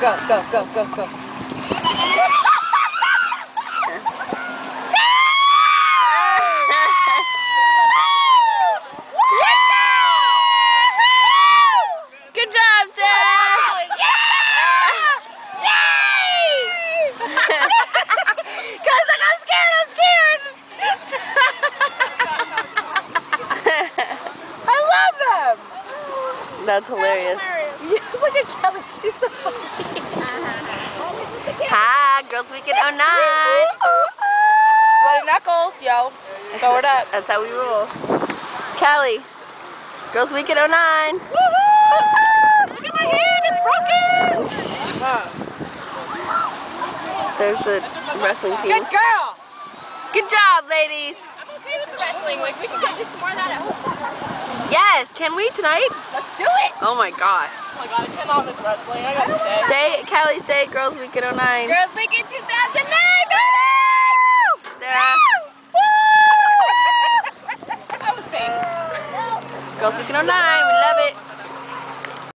Go, go, go, go, go. Good job, Sarah! Yay! Guys, like, I'm scared, I'm scared! I love them! That's hilarious. Look at Kelly, she's so funny. Hi, Girls Weekend 09. Bloody knuckles, yo. Throw it up. That's how we roll. Callie, Girls Weekend 09. Look at my hand, it's broken! There's the wrestling team. Good girl! Good job, ladies. I'm okay with the wrestling. Like, we can do some more of that at home. Yes, can we tonight? Let's do it! Oh my gosh. Oh my god, I cannot miss wrestling. I gotta stay. Say, Callie, say Girls Weekend 09. Girls Weekend 2009, baby! Sarah. That was fake. Girls Weekend 09, we love it.